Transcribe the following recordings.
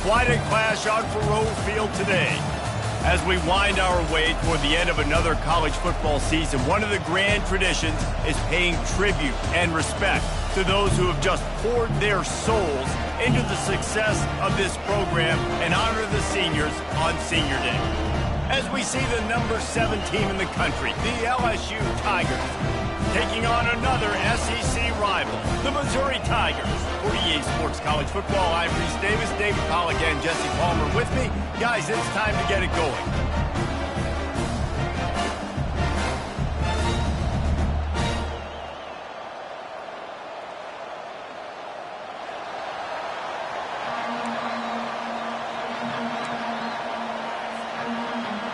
Quite a clash on Faurot Field today. As we wind our way toward the end of another college football season, one of the grand traditions is paying tribute and respect to those who have just poured their souls into the success of this program and honor the seniors on Senior Day. As we see the number 7 team in the country, the LSU Tigers, taking on another SEC rival, the Missouri Tigers. For EA Sports College Football, I'm Reese Davis, David Pollack, and Jesse Palmer with me. Guys, it's time to get it going.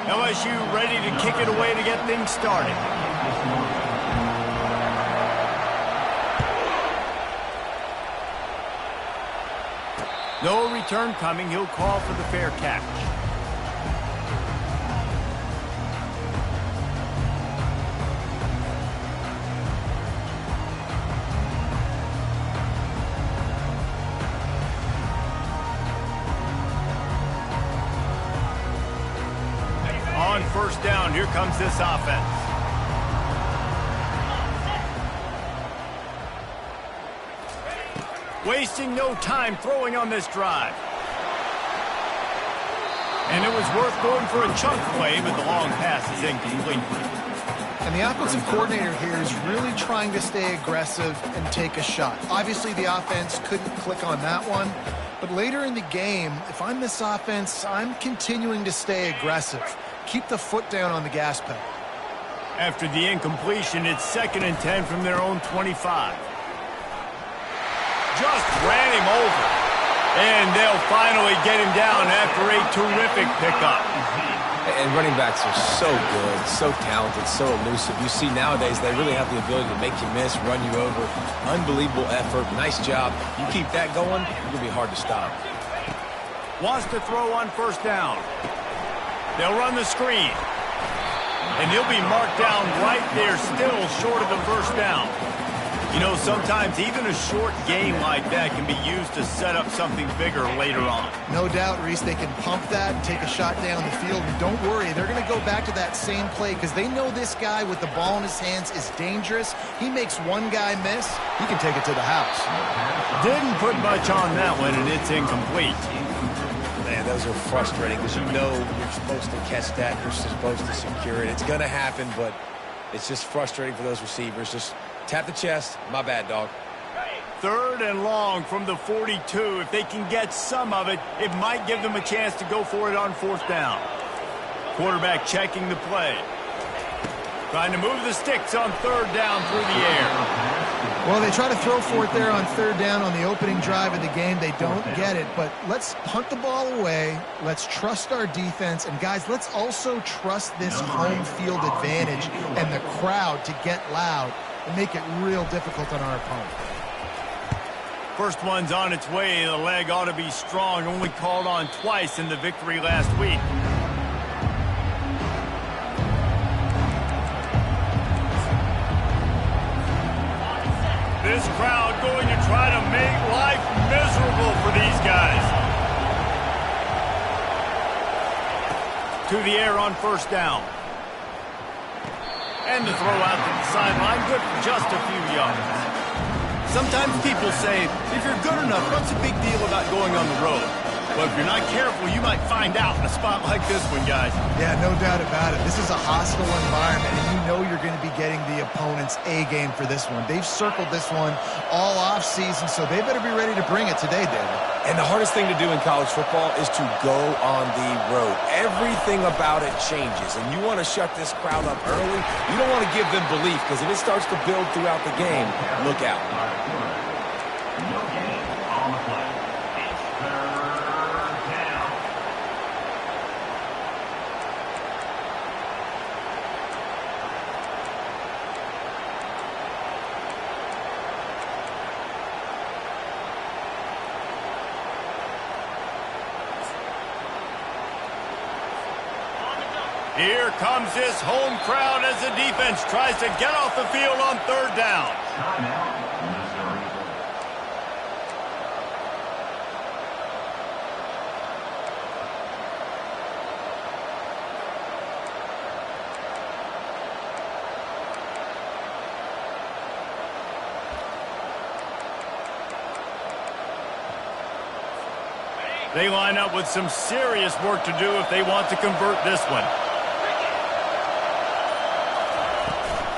LSU ready to kick it away to get things started. No return coming. He'll call for the fair catch. On first down, here comes this offense. Wasting no time throwing on this drive. And it was worth going for a chunk play, but the long pass is incomplete. And the offensive coordinator here is really trying to stay aggressive and take a shot. Obviously, the offense couldn't click on that one. But later in the game, if I'm this offense, I'm continuing to stay aggressive. Keep the foot down on the gas pedal. After the incompletion, it's 2nd and 10 from their own 25. Just ran him over. And they'll finally get him down after a terrific pickup. And running backs are so good, so talented, so elusive. You see nowadays they really have the ability to make you miss, run you over. Unbelievable effort. Nice job. You keep that going, it's going to be hard to stop. Wants to throw on first down. They'll run the screen. And he'll be marked down right there, still short of the first down. You know, sometimes even a short game like that can be used to set up something bigger later on. No doubt, Reese, they can pump that and take a shot down the field. And don't worry, they're going to go back to that same play because they know this guy with the ball in his hands is dangerous. He makes one guy miss, he can take it to the house. Didn't put much on that one, and it's incomplete. Man, those are frustrating because you know you're supposed to catch that, you're supposed to secure it. It's going to happen, but it's just frustrating for those receivers. Just tap the chest. My bad, dog. 3rd and long from the 42. If they can get some of it, it might give them a chance to go for it on 4th down. Quarterback checking the play. Trying to move the sticks on 3rd down through the air. Well, they try to throw for it there on 3rd down on the opening drive of the game. They don't get it, but let's punt the ball away. Let's trust our defense. And, guys, let's also trust this home field advantage and the crowd to get loud and make it real difficult on our opponent. First one's on its way. The leg ought to be strong. Only called on twice in the victory last week. This crowd going to try to make life miserable for these guys. To the air on first down. And the throw out to the sideline, good for just a few yards. Sometimes people say, if you're good enough, what's the big deal about going on the road? But if you're not careful, you might find out in a spot like this one, guys. Yeah, no doubt about it. This is a hostile environment, and you know you're going to be getting the opponent's A-game for this one. They've circled this one all off-season, so they better be ready to bring it today, David. And the hardest thing to do in college football is to go on the road. Everything about it changes, and you want to shut this crowd up early. You don't want to give them belief, because if it starts to build throughout the game, look out. Here comes this home crowd as the defense tries to get off the field on 3rd down. They line up with some serious work to do if they want to convert this one.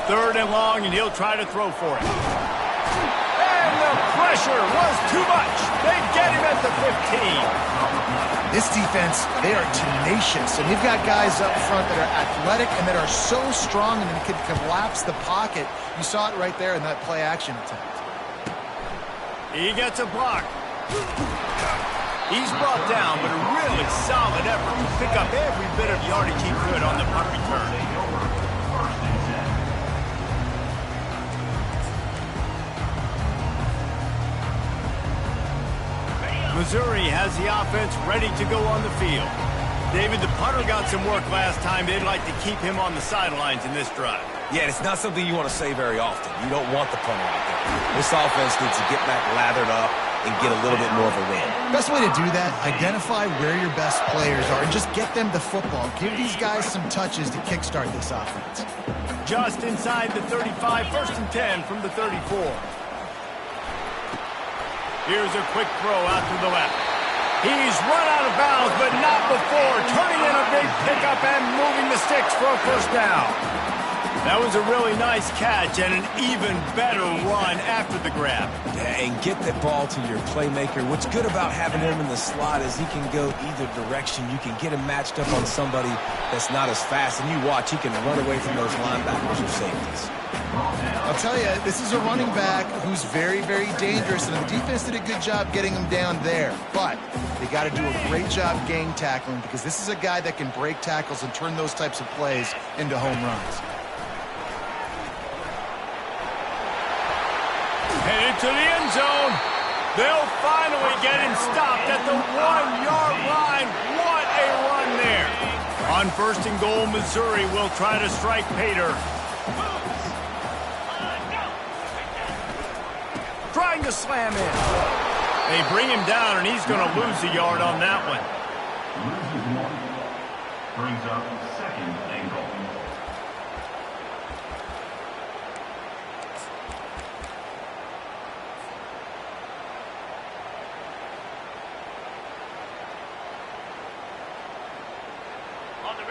3rd and long, and he'll try to throw for it. And the pressure was too much. They get him at the 15. This defense, they are tenacious, and you've got guys up front that are athletic and that are so strong and can collapse the pocket. You saw it right there in that play-action attempt. He gets a block. He's brought down, but a really solid effort to pick up every bit of yardage he could on the punt return. Missouri has the offense ready to go on the field. David, the punter got some work last time. They'd like to keep him on the sidelines in this drive. Yeah, it's not something you want to say very often. You don't want the punter out there. This offense needs to get back lathered up and get a little bit more of a win. Best way to do that, identify where your best players are and just get them the football. Give these guys some touches to kickstart this offense. Just inside the 35, 1st and 10 from the 34. Here's a quick throw out to the left. He's run out of bounds, but not before turning in a big pickup and moving the sticks for a 1st down. That was a really nice catch and an even better run after the grab. Yeah, and get the ball to your playmaker. What's good about having him in the slot is he can go either direction. You can get him matched up on somebody that's not as fast, and you watch, he can run away from those linebackers or safeties. I'll tell you, this is a running back who's very, very dangerous, and the defense did a good job getting him down there. But they got to do a great job gang tackling because this is a guy that can break tackles and turn those types of plays into home runs. Headed to the end zone. They'll finally get him stopped at the 1-yard line. What a run there. On 1st and goal, Missouri will try to strike Pater. Trying to slam in. They bring him down, and he's going to lose a yard on that one. Brings up 2nd and goal.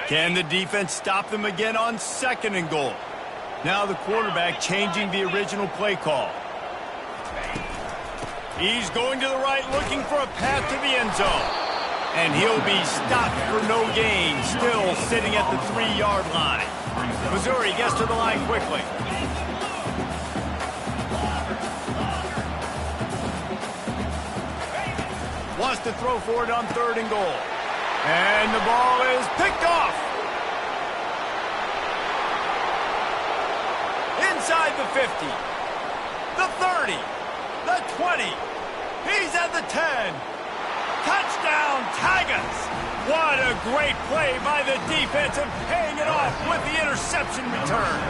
Can the defense stop them again on 2nd and goal? Now the quarterback changing the original play call. He's going to the right, looking for a path to the end zone. And he'll be stopped for no gain, still sitting at the 3-yard line. Missouri gets to the line quickly. Wants to throw for it on 3rd and goal. And the ball is picked off. Inside the 50. The 30. The 20. He's at the 10. Touchdown, Tigers. What a great play by the defense and paying it off with the interception return.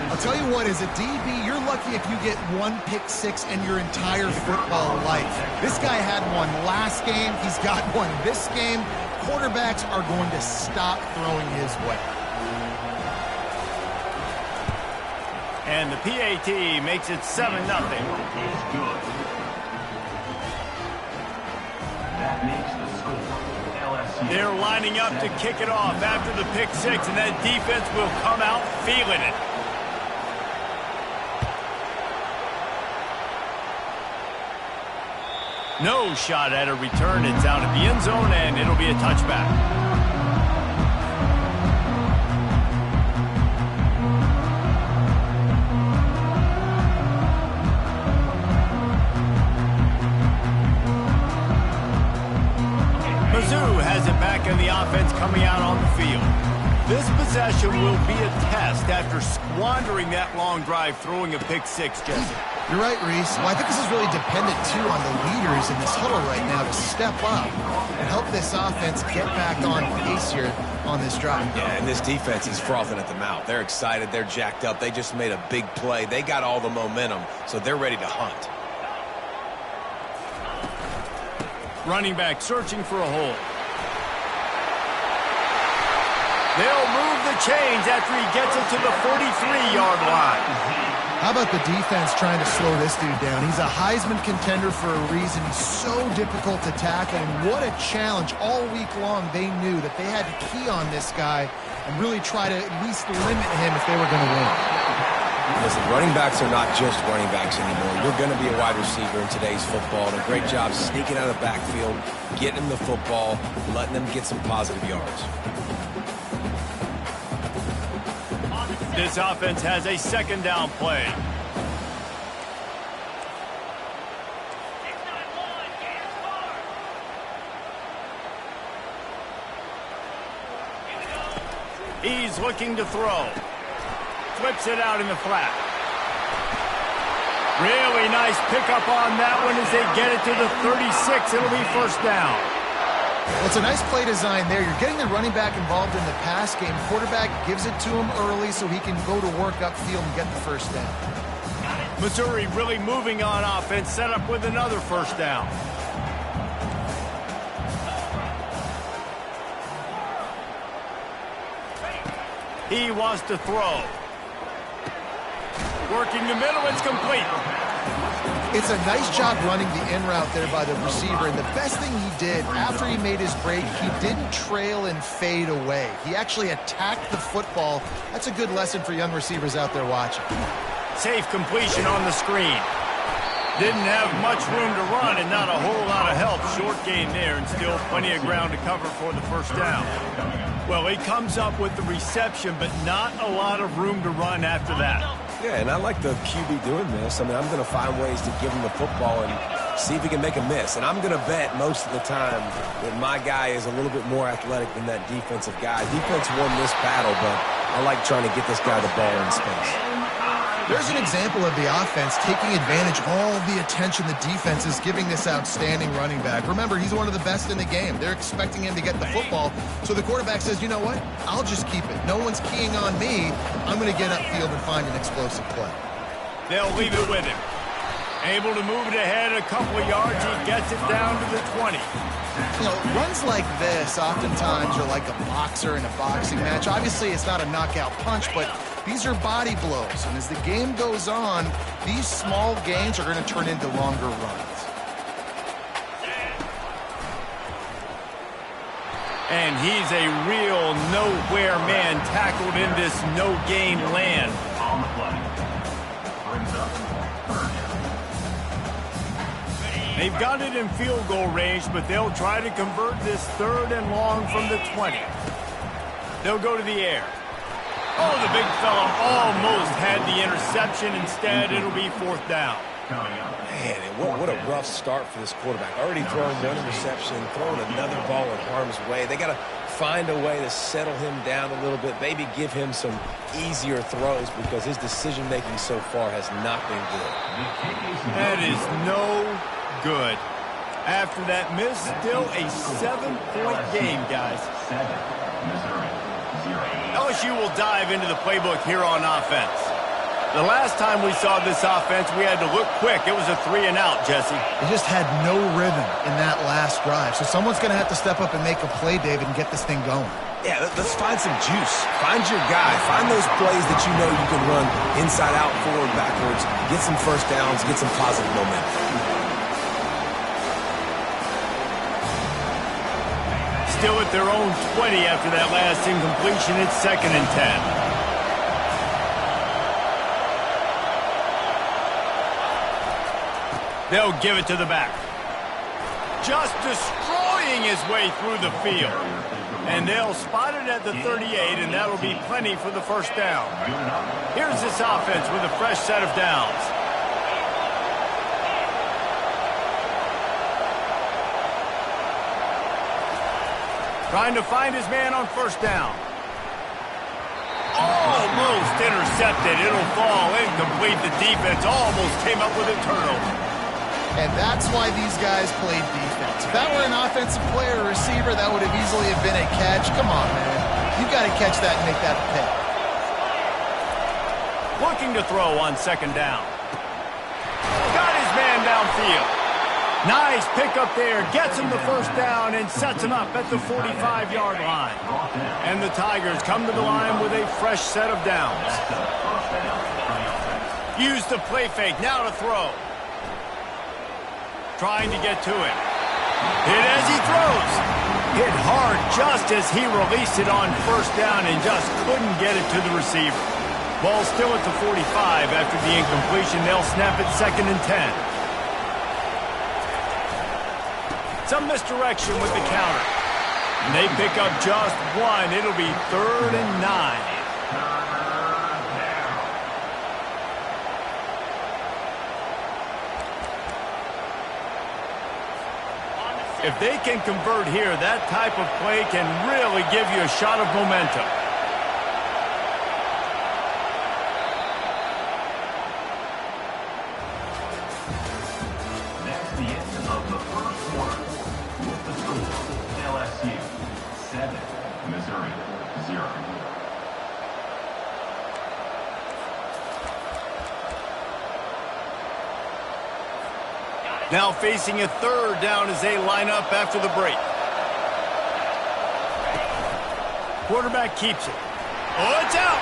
I'll tell you what, as a DB, you're lucky if you get 1 pick six in your entire football life. This guy had one last game. He's got one this game. Quarterbacks are going to stop throwing his way. And the PAT makes it 7-0. They're lining up to kick it off after the pick six, and that defense will come out feeling it. No shot at a return. It's out of the end zone, and it'll be a touchback. Mizzou has it back in the offense coming out on the field. This possession will be a test after squandering that long drive throwing a pick six, Jesse. You're right, Reese. Well, I think this is really dependent, too, on the leaders in this huddle right now to step up and help this offense get back on pace here on this drive. Yeah, and this defense is frothing at the mouth. They're excited. They're jacked up. They just made a big play. They got all the momentum, so they're ready to hunt. Running back searching for a hole. They'll move the chains after he gets it to the 43-yard line. How about the defense trying to slow this dude down? He's a Heisman contender for a reason. He's so difficult to tackle, and what a challenge. All week long, they knew that they had to key on this guy and really try to at least limit him if they were going to win. Listen, running backs are not just running backs anymore. You're going to be a wide receiver in today's football, and a great job sneaking out of the backfield, getting the football, letting them get some positive yards. This offense has a second down play. He's looking to throw. Flips it out in the flat. Really nice pickup on that one as they get it to the 36. It'll be first down. Well, it's a nice play design there. You're getting the running back involved in the pass game. Quarterback gives it to him early so he can go to work upfield and get the first down. Missouri really moving on offense, set up with another first down. He wants to throw. Working the middle, it's complete. It's a nice job running the in route there by the receiver, and the best thing he did after he made his break, he didn't trail and fade away. He actually attacked the football. That's a good lesson for young receivers out there watching. Safe completion on the screen. Didn't have much room to run and not a whole lot of help. Short gain there and still plenty of ground to cover for the first down. Well, he comes up with the reception, but not a lot of room to run after that. Yeah, and I like the QB doing this. I mean, I'm going to find ways to give him the football and see if he can make a miss. And I'm going to bet most of the time that my guy is a little bit more athletic than that defensive guy. Defense won this battle, but I like trying to get this guy the ball in space. There's an example of the offense taking advantage of all the attention the defense is giving this outstanding running back. Remember, he's one of the best in the game. They're expecting him to get the football, so the quarterback says, you know what, I'll just keep it. No one's keying on me. I'm going to get upfield and find an explosive play. They'll leave it with him. Able to move it ahead a couple of yards. He gets it down to the 20. You know, runs like this oftentimes are like a boxer in a boxing match. Obviously, it's not a knockout punch, but these are body blows. And as the game goes on, these small gains are going to turn into longer runs. And he's a real nowhere man tackled in this no-gain land. On the play. Brings up third down. They've got it in field goal range, but they'll try to convert this third and long from the 20. They'll go to the air. Oh, the big fella almost had the interception. Instead, it'll be fourth down. Man, what a rough start for this quarterback. Already throwing one interception, throwing another ball in harm's way. They got to find a way to settle him down a little bit, maybe give him some easier throws because his decision-making so far has not been good. That is no good. After that miss, still a 7-point game, guys. LSU will dive into the playbook here on offense. The last time we saw this offense, we had to look quick. It was a 3-and-out, Jesse. They just had no rhythm in that last drive. So someone's going to have to step up and make a play, David, and get this thing going. Yeah, let's find some juice. Find your guy. Find those plays that you know you can run inside out, forward, backwards. Get some first downs. Get some positive momentum. Still at their own 20 after that last incompletion. It's 2nd and 10. They'll give it to the back. Just destroying his way through the field. And they'll spot it at the 38, and that'll be plenty for the first down. Here's this offense with a fresh set of downs. Trying to find his man on first down. Almost intercepted. It'll fall incomplete. The defense almost came up with a turnover. And that's why these guys played defense. If that were an offensive player or receiver, that would have easily have been a catch. Come on, man. You've got to catch that and make that a pick. Looking to throw on 2nd down. Got his man downfield. Nice pickup there. Gets him the first down and sets him up at the 45-yard line. And the Tigers come to the line with a fresh set of downs. Use the play fake. Now to throw. Trying to get to him. Hit as he throws. Hit hard just as he released it on first down and just couldn't get it to the receiver. Ball still at the 45 after the incompletion. They'll snap it 2nd and 10. Some misdirection with the counter. And they pick up just one. It'll be 3rd and 9. If they can convert here, that type of play can really give you a shot of momentum. That's the end of the first quarter. With the score, LSU 7, Missouri 0. Now facing a 3rd down as they line up after the break. Quarterback keeps it. Oh, it's out.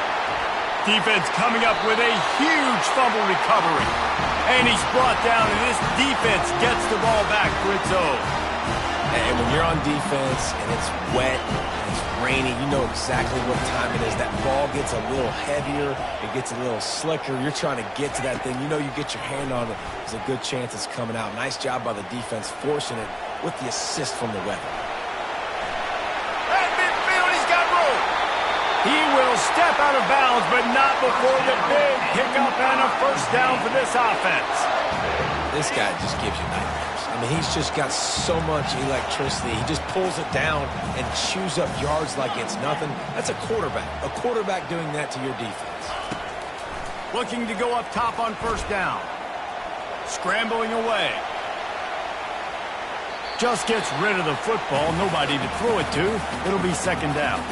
Defense coming up with a huge fumble recovery. And he's brought down, and this defense gets the ball back for its own. And when you're on defense and it's wet and it's rainy, you know exactly what time it is. That ball gets a little heavier. It gets a little slicker. You're trying to get to that thing. You know you get your hand on it. There's a good chance it's coming out. Nice job by the defense forcing it with the assist from the weather. At midfield, he's got room. He will step out of bounds, but not before the big pickup and a first down for this offense. This guy just gives you nightmares. I mean, he's just got so much electricity. He just pulls it down and chews up yards like it's nothing. That's a quarterback. A quarterback doing that to your defense. Looking to go up top on first down. Scrambling away. Just gets rid of the football. Nobody to throw it to. It'll be 2nd down.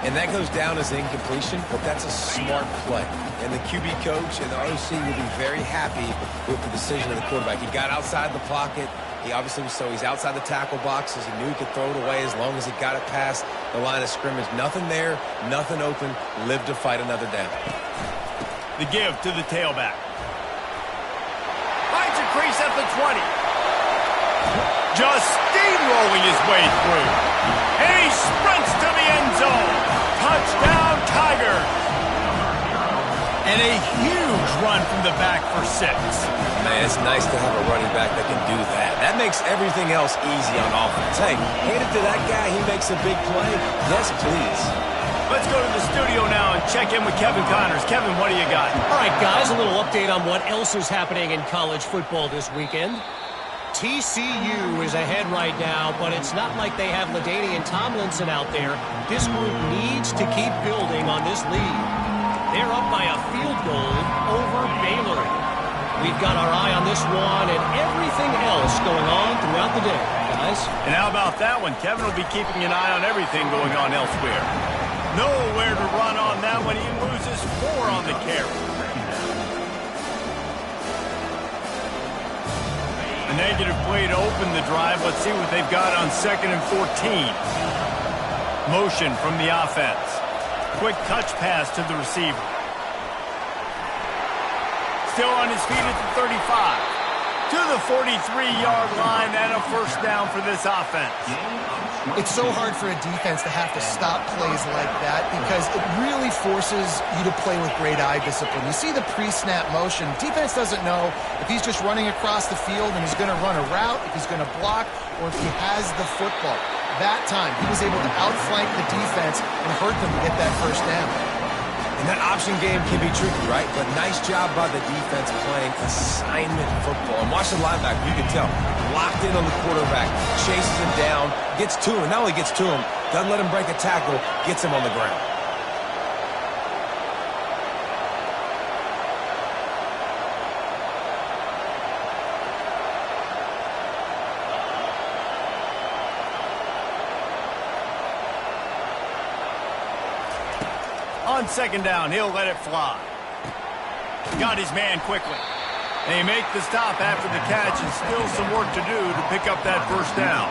And that goes down as incompletion, but that's a smart play. And the QB coach and the OC will be very happy with the decision of the quarterback. He got outside the pocket. He obviously was he's outside the tackle boxes. He knew he could throw it away as long as he got it past the line of scrimmage. Nothing there, nothing open. Live to fight another down. The give to the tailback. Finds a crease at the 20. Just steamrolling his way through. And he sprints to the end zone. Touchdown, Tigers. And a huge run from the back for 6. Man, it's nice to have a running back that can do that. That makes everything else easy on offense. Hey, hand it to that guy. He makes a big play. Yes, please. Let's go to the studio now and check in with Kevin Connors. Kevin, what do you got? All right, guys, a little update on what else is happening in college football this weekend. TCU is ahead right now, but it's not like they have LaDainian Tomlinson out there. This group needs to keep building on this lead. They're up by a field goal over Baylor. We've got our eye on this one and everything else going on throughout the day, guys. And how about that one? Kevin will be keeping an eye on everything going on elsewhere. Nowhere to run on that one. He loses 4 on the carry. A negative play to open the drive. Let's see what they've got on 2nd and 14. Motion from the offense. Quick touch pass to the receiver. Still on his feet at the 35. To the 43-yard line and a first down for this offense. It's so hard for a defense to have to stop plays like that because it really forces you to play with great eye discipline. You see the pre-snap motion. Defense doesn't know if he's just running across the field and he's going to run a route, if he's going to block, or if he has the football. That time, he was able to outflank the defense and hurt them to get that first down. And that option game can be tricky, right? But nice job by the defense playing assignment football. And watch the linebacker, you can tell. Locked in on the quarterback, chases him down, gets to him. Not only gets to him, doesn't let him break a tackle, gets him on the ground. On 2nd down, he'll let it fly. Got his man quickly. They make the stop after the catch and still some work to do to pick up that first down.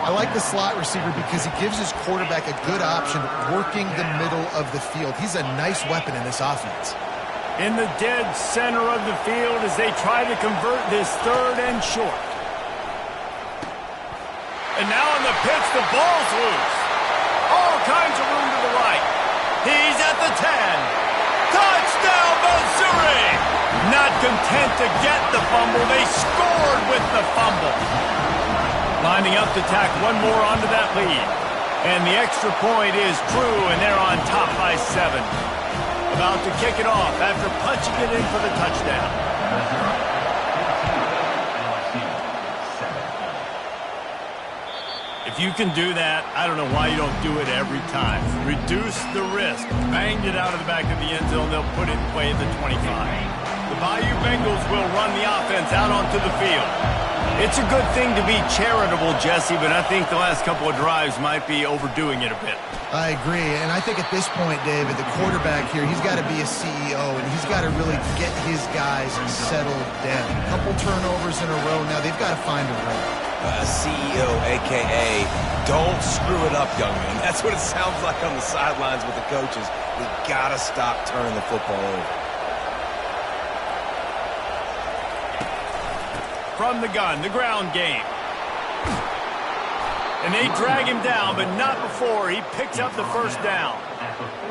I like the slot receiver because he gives his quarterback a good option working the middle of the field. He's a nice weapon in this offense. In the dead center of the field as they try to convert this 3rd and short. And now on the pitch, the ball's loose. All kinds of room to the right. He's at the 10. Touchdown, Missouri! Not content to get the fumble, they scored with the fumble. Lining up to tack one more onto that lead. And the extra point is true, and they're on top by 7. About to kick it off after punching it in for the touchdown. If you can do that, I don't know why you don't do it every time. Reduce the risk. Banged it out of the back of the end zone. They'll put it in play at the 25. The Bayou Bengals will run the offense out onto the field. It's a good thing to be charitable, Jesse, but I think the last couple of drives might be overdoing it a bit. I agree, and I think at this point, David, the quarterback here, he's got to be a CEO, and he's got to really get his guys settled down. A couple turnovers in a row now. They've got to find a way. CEO, a.k.a. don't screw it up, young man. That's what it sounds like on the sidelines with the coaches. We got to stop turning the football over. From the gun, the ground game. And they drag him down, but not before he picks up the 1st down.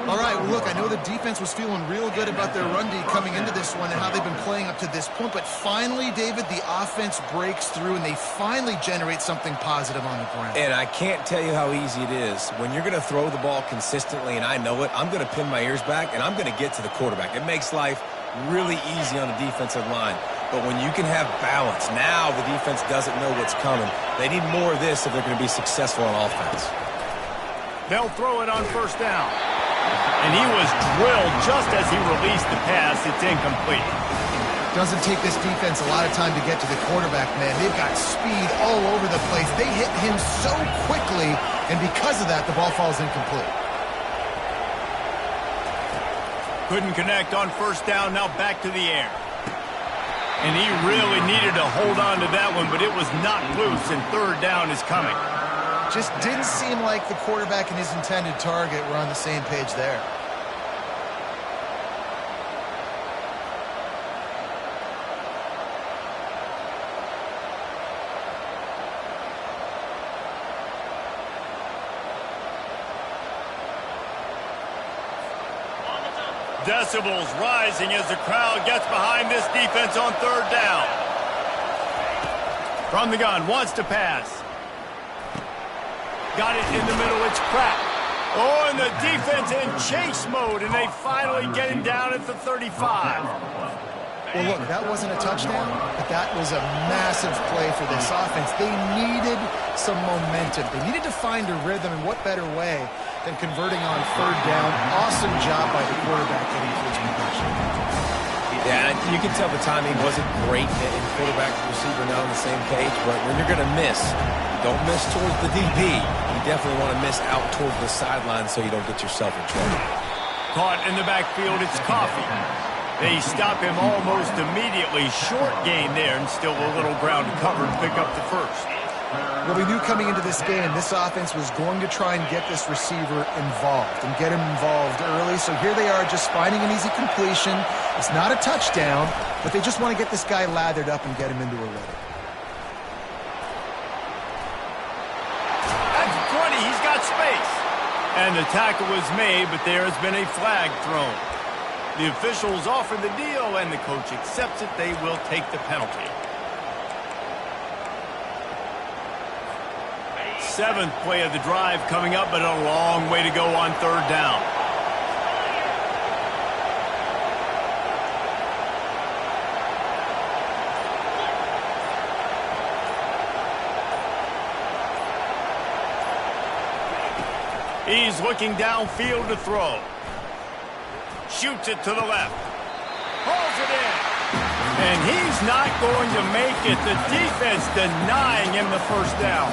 All right, well, look, I know the defense was feeling real good about their run D coming into this one and how they've been playing up to this point, but finally, David, the offense breaks through and they finally generate something positive on the ground. And I can't tell you how easy it is. When you're going to throw the ball consistently, and I know it, I'm going to pin my ears back, and I'm going to get to the quarterback. It makes life really easy on the defensive line. But when you can have balance, now the defense doesn't know what's coming. They need more of this if they're going to be successful on offense. They'll throw it on 1st down. And he was drilled just as he released the pass. It's incomplete. Doesn't take this defense a lot of time to get to the quarterback, man. They've got speed all over the place. They hit him so quickly, and because of that, the ball falls incomplete. Couldn't connect on 1st down, now back to the air. And he really needed to hold on to that one, but it was not loose, and 3rd down is coming. Just didn't seem like the quarterback and his intended target were on the same page there. Decibels rising as the crowd gets behind this defense on 3rd down. From the gun, wants to pass. Got it in the middle, it's cracked. Oh, and the defense in chase mode, and they finally get him down at the 35. Well, look, that wasn't a touchdown, but that was a massive play for this offense. They needed some momentum. They needed to find a rhythm, and what better way than converting on 3rd down. Awesome job by the quarterback getting to his progression. Yeah, you can tell the timing wasn't great, and quarterback and receiver not on the same page, but when you're going to miss, don't miss towards the DB. You definitely want to miss out towards the sideline so you don't get yourself in trouble. Caught in the backfield, it's Coffee. They stop him almost immediately. Short gain there, and still a little ground to cover to pick up the 1st. Well, we knew coming into this game, this offense was going to try and get this receiver involved and get him involved early. So here they are just finding an easy completion. It's not a touchdown, but they just want to get this guy lathered up and get him into a rhythm. That's 20. He's got space. And the tackle was made, but there has been a flag thrown. The officials offer the deal, and the coach accepts it. They will take the penalty. 7th play of the drive coming up, but a long way to go on 3rd down. He's looking downfield to throw. Shoots it to the left. Pulls it in. And he's not going to make it. The defense denying him the 1st down.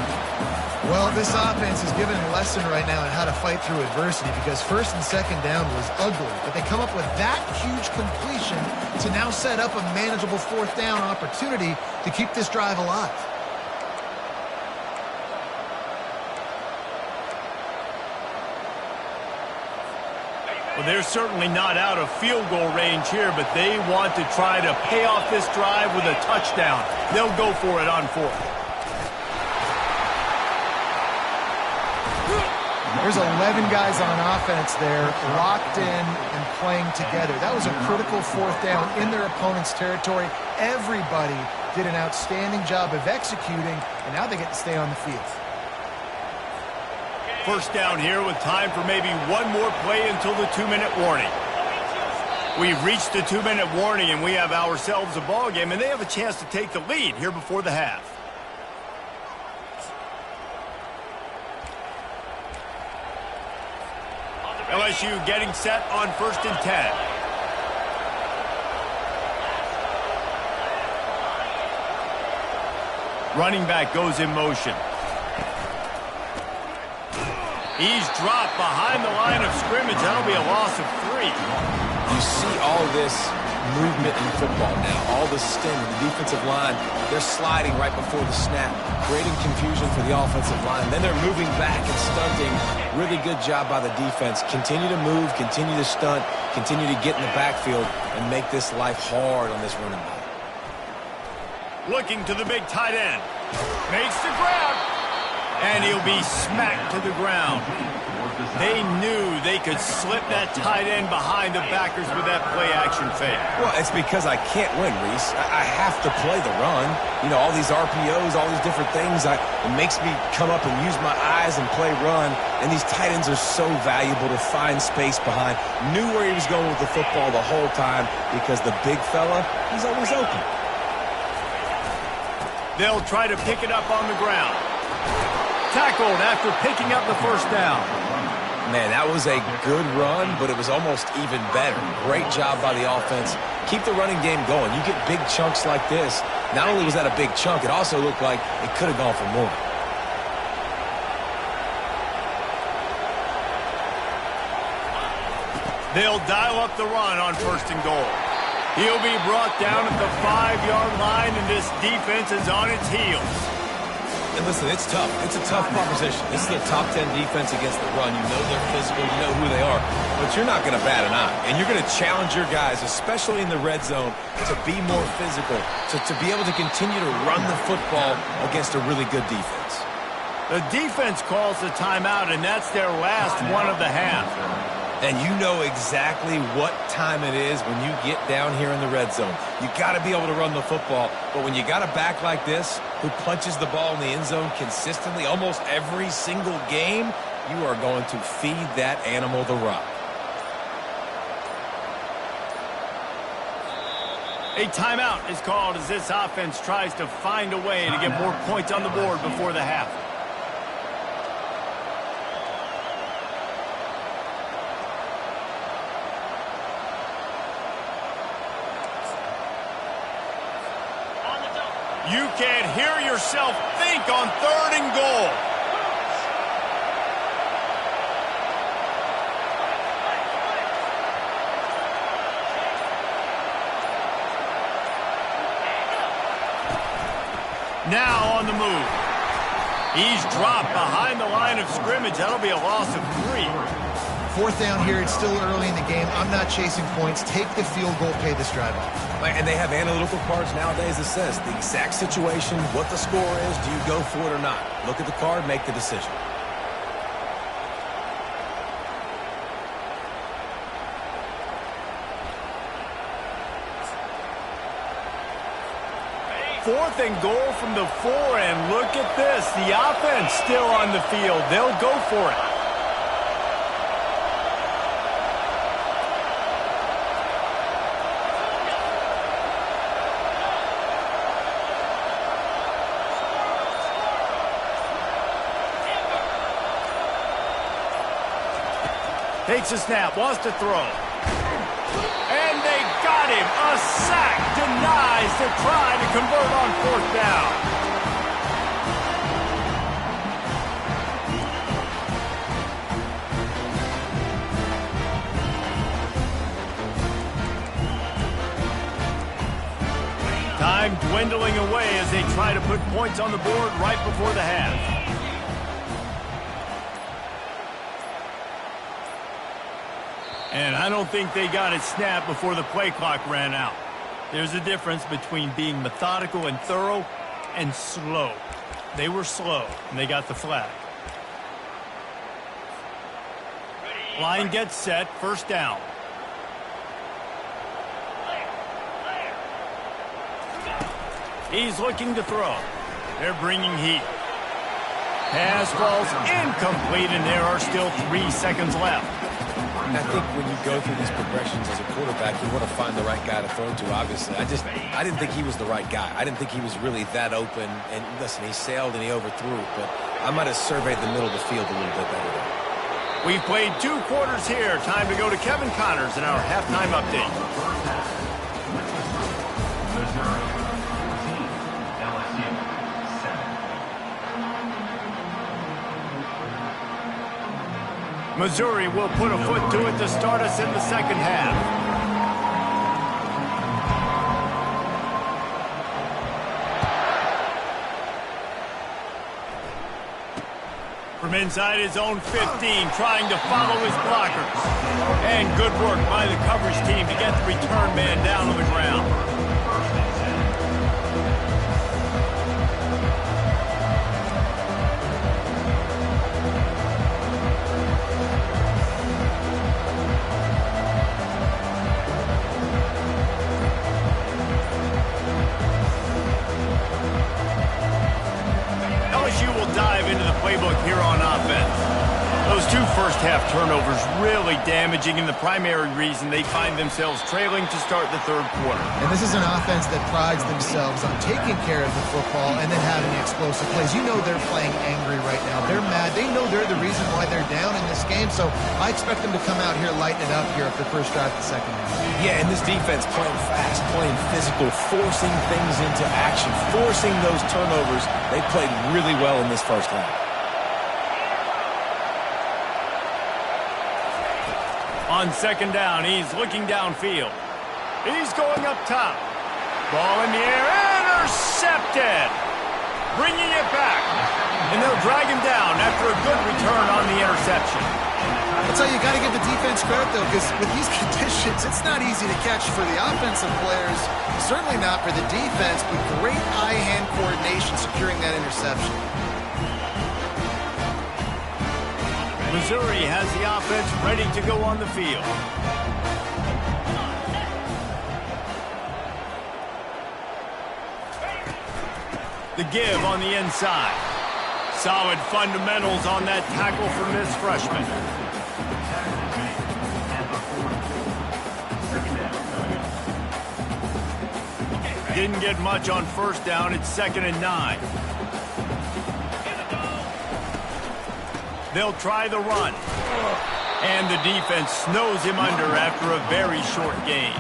Well, this offense is giving a lesson right now on how to fight through adversity because 1st and 2nd down was ugly, but they come up with that huge completion to now set up a manageable 4th down opportunity to keep this drive alive. Well, they're certainly not out of field goal range here, but they want to try to pay off this drive with a touchdown. They'll go for it on fourth. There's 11 guys on offense there, locked in and playing together. That was a critical fourth down in their opponent's territory. Everybody did an outstanding job of executing, and now they get to stay on the field. First down here with time for maybe one more play until the 2-minute warning. We've reached the 2-minute warning, and we have ourselves a ball game, and they have a chance to take the lead here before the half. LSU getting set on 1st and 10. Running back goes in motion. He's dropped behind the line of scrimmage. That'll be a loss of 3. You see all this movement in football now. All the stem, the defensive line, they're sliding right before the snap, creating confusion for the offensive line. Then they're moving back and stunting. Really good job by the defense. Continue to move, continue to stunt, continue to get in the backfield, and make this life hard on this running back. Looking to the big tight end. Makes the grab. And he'll be smacked to the ground. They knew they could slip that tight end behind the backers with that play-action fake. Well, it's because I can't win, Reese. I have to play the run. You know, all these RPOs, all these different things, it makes me come up and use my eyes and play run. And these tight ends are so valuable to find space behind. Knew where he was going with the football the whole time because the big fella, he's always open. They'll try to pick it up on the ground. Tackled after picking up the first down. Man, that was a good run, but it was almost even better. Great job by the offense. Keep the running game going. You get big chunks like this. Not only was that a big chunk, it also looked like it could have gone for more. They'll dial up the run on 1st and goal. He'll be brought down at the 5-yard line, and this defense is on its heels. And listen, it's tough. It's a tough proposition. This is the top 10 defense against the run. You know they're physical. You know who they are. But you're not going to bat an eye. And you're going to challenge your guys, especially in the red zone, to be more physical, to be able to continue to run the football against a really good defense. The defense calls the timeout, and that's their last one of the half. And you know exactly what time it is when you get down here in the red zone. You got to be able to run the football. But when you got a back like this who punches the ball in the end zone consistently almost every single game, you are going to feed that animal the rock. A timeout is called as this offense tries to find a way to get more points on the board before the half. You can't hear yourself think on 3rd and goal. Now on the move. He's dropped behind the line of scrimmage. That'll be a loss of 3. 4th down here. It's still early in the game. I'm not chasing points. Take the field goal, pay this drive off. And they have analytical cards nowadays that says the exact situation, what the score is, do you go for it or not? Look at the card, make the decision. Fourth and goal from the 4, and look at this. The offense still on the field. They'll go for it. Takes a snap, wants to throw. And they got him. A sack denies to try to convert on 4th down. Time dwindling away as they try to put points on the board right before the half. And I don't think they got it snapped before the play clock ran out. There's a difference between being methodical and thorough and slow. They were slow, and they got the flag. Line gets set, first down. He's looking to throw. They're bringing heat. Pass falls incomplete, and there are still 3 seconds left. I think when you go through these progressions as a quarterback, you want to find the right guy to throw to, obviously. I didn't think he was the right guy. I didn't think he was really that open. And listen, he sailed and he overthrew it, but I might have surveyed the middle of the field a little bit better there. We've played 2 quarters here. Time to go to Kevin Connors in our halftime update. Missouri 14, LSU 7. Missouri will put a foot to it to start us in the second half. From inside his own 15, trying to follow his blockers. And good work by the coverage team to get the return man down on the ground. LSU will dive into the playbook here on offense. Those 2 first-half turnovers really damaging, and the primary reason they find themselves trailing to start the third quarter. And this is an offense that prides themselves on taking care of the football and then having the explosive plays. You know they're playing angry right now. They're mad. They know they're the reason why they're down in this game, so I expect them to come out here, lighten it up here after the first drive of the second half. Yeah, and this defense playing fast, playing physical, forcing things into action, forcing those turnovers. They played really well in this first half. On second down, he's looking downfield. He's going up top. Ball in the air, intercepted. Bringing it back. And they'll drag him down after a good return on the interception. I'll tell you, you got to give the defense credit, though, because with these conditions, it's not easy to catch for the offensive players. Certainly not for the defense, but great eye-hand coordination securing that interception. Missouri has the offense ready to go on the field. The give on the inside. Solid fundamentals on that tackle from this freshman. Didn't get much on first down. It's 2nd and 9. They'll try the run. And the defense snows him under after a very short gain.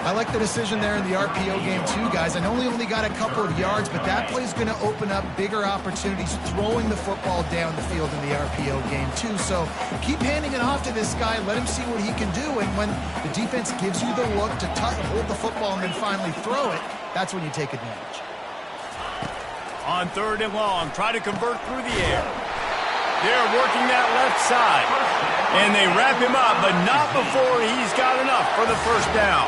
I like the decision there in the RPO game too, guys. I know he only got a couple of yards, but that play is going to open up bigger opportunities throwing the football down the field in the RPO game too. So keep handing it off to this guy. Let him see what he can do. And when the defense gives you the look to hold the football and then finally throw it, that's when you take advantage. On 3rd and long, try to convert through the air. They're working that left side. And they wrap him up, but not before he's got enough for the first down.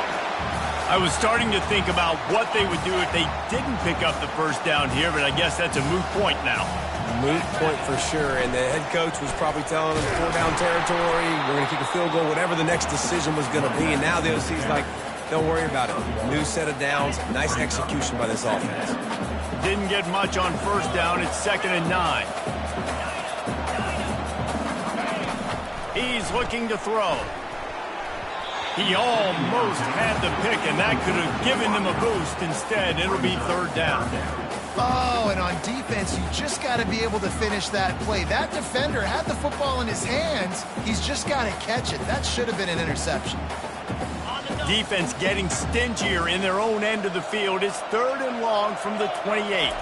I was starting to think about what they would do if they didn't pick up the first down here, but I guess that's a moot point now. Moot point for sure, and the head coach was probably telling them 4-down territory, we're going to kick a field goal, whatever the next decision was going to be, and now the OC's like, don't worry about it. New set of downs, nice execution by this offense. Didn't get much on first down, it's 2nd and 9. He's looking to throw. He almost had the pick, and that could have given them a boost. Instead, it'll be 3rd down. Oh, and on defense, you just got to be able to finish that play. That defender had the football in his hands. He's just got to catch it. That should have been an interception. Defense getting stingier in their own end of the field. It's 3rd and long from the 28.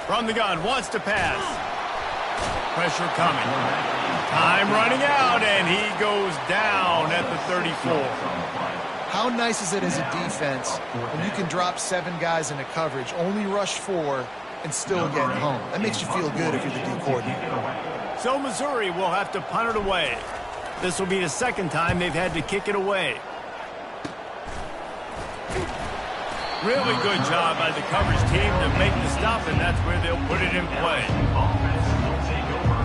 From the gun, wants to pass. Pressure coming. Time running out, and he goes down at the 34. How nice is it as a defense when you can drop 7 guys into coverage, only rush 4, and still get home? That makes you feel good if you're the D coordinator. So Missouri will have to punt it away. This will be the second time they've had to kick it away. Really good job by the coverage team to make the stop, and that's where they'll put it in play. Offense will take over.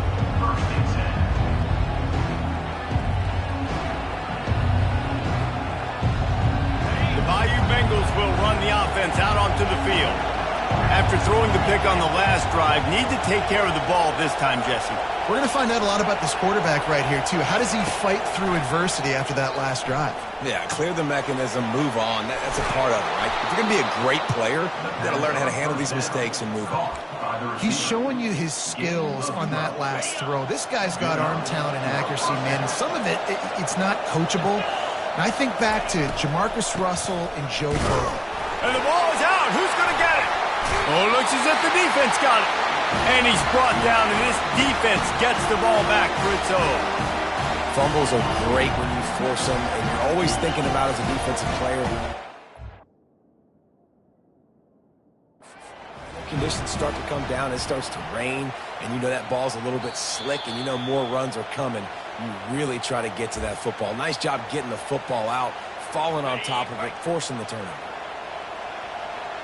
First and 10. The Bayou Bengals will run the offense out onto the field. After throwing the pick on the last drive, need to take care of the ball this time, Jesse. We're going to find out a lot about this quarterback right here, too. How does he fight through adversity after that last drive? Yeah, clear the mechanism, move on. That's a part of it, right? If you're going to be a great player, you got to learn how to handle these mistakes and move on. He's showing you his skills on that last throw. This guy's got arm talent and accuracy, man. And some of it's not coachable. And I think back to Jamarcus Russell and Joe Burrow. And the ball is out. Who's going to get it? Oh, it looks as if the defense got it. And he's brought down, and this defense gets the ball back for its own. Fumbles are great when you force them, and you're always thinking about as a defensive player. Conditions start to come down, it starts to rain, and you know that ball's a little bit slick, and you know more runs are coming. You really try to get to that football. Nice job getting the football out, falling on top of it, forcing the turnover.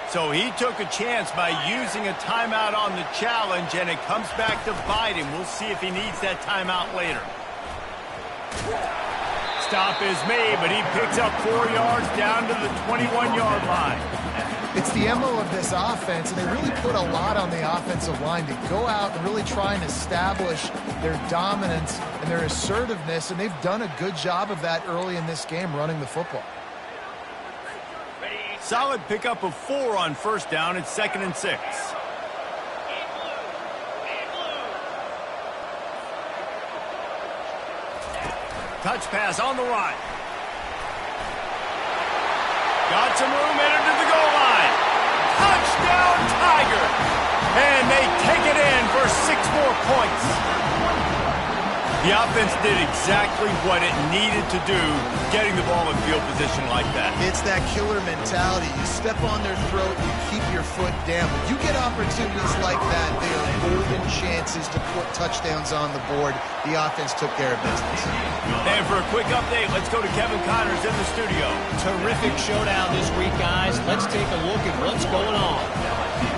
So he took a chance by using a timeout on the challenge, and it comes back to bite him. We'll see if he needs that timeout later. Stop is made, but he picks up 4 yards down to the 21-yard line. It's the MO of this offense, and they really put a lot on the offensive line to go out and really try and establish their dominance and their assertiveness, and they've done a good job of that early in this game running the football. Solid pickup of 4 on first down. It's 2nd and 6. Touch pass on the right. Got some room, entered to the goal line. Touchdown, Tiger! And they take it in for 6 more points. The offense did exactly what it needed to do, getting the ball in field position like that. It's that killer mentality. You step on their throat, you keep your foot down. When you get opportunities like that, they are golden chances to put touchdowns on the board. The offense took care of business. And for a quick update, let's go to Kevin Connors in the studio. Terrific showdown this week, guys. Let's take a look at what's going on.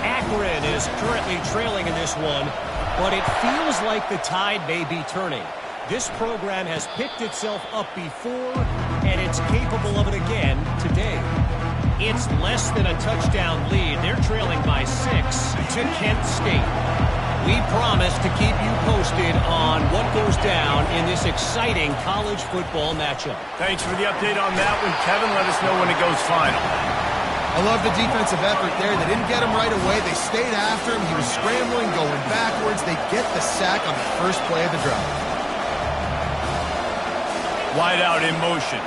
Akron is currently trailing in this one, but it feels like the tide may be turning. This program has picked itself up before, and it's capable of it again today. It's less than a touchdown lead. They're trailing by 6 to Kent State. We promise to keep you posted on what goes down in this exciting college football matchup. Thanks for the update on that one, Kevin. Let us know when it goes final. I love the defensive effort there. They didn't get him right away. They stayed after him. He was scrambling, going backwards. They get the sack on the first play of the drive. Wide out in motion.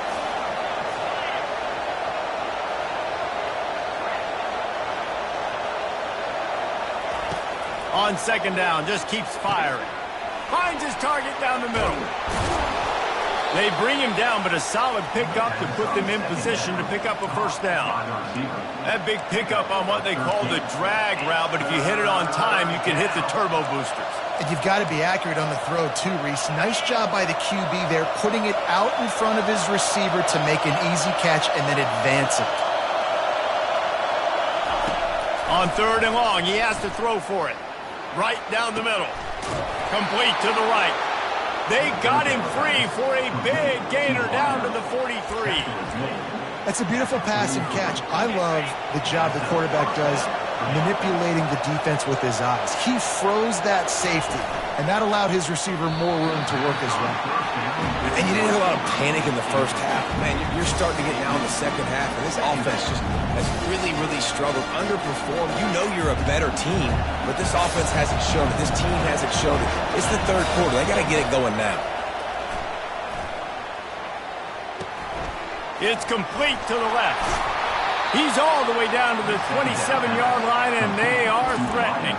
On 2nd down, just keeps firing. Finds his target down the middle. They bring him down, but a solid pickup to put them in position to pick up a first down. That big pickup on what they call the drag route, but if you hit it on time, you can hit the turbo boosters. And you've got to be accurate on the throw, too, Reese. Nice job by the QB there, putting it out in front of his receiver to make an easy catch and then advance it. On 3rd and long, he has to throw for it. Right down the middle. Complete to the right. They got him free for a big gainer down to the 43. That's a beautiful pass and catch. I love the job the quarterback does manipulating the defense with his eyes. He froze that safety, and that allowed his receiver more room to work as well. And you didn't have a lot of panic in the first half. Man, you're starting to get now in the second half, and this offense just has really, really struggled, underperformed. You know you're a better team, but this offense hasn't shown it. This team hasn't shown it. It's the 3rd quarter. They got to get it going now. It's complete to the left. He's all the way down to the 27-yard line, and they are threatening.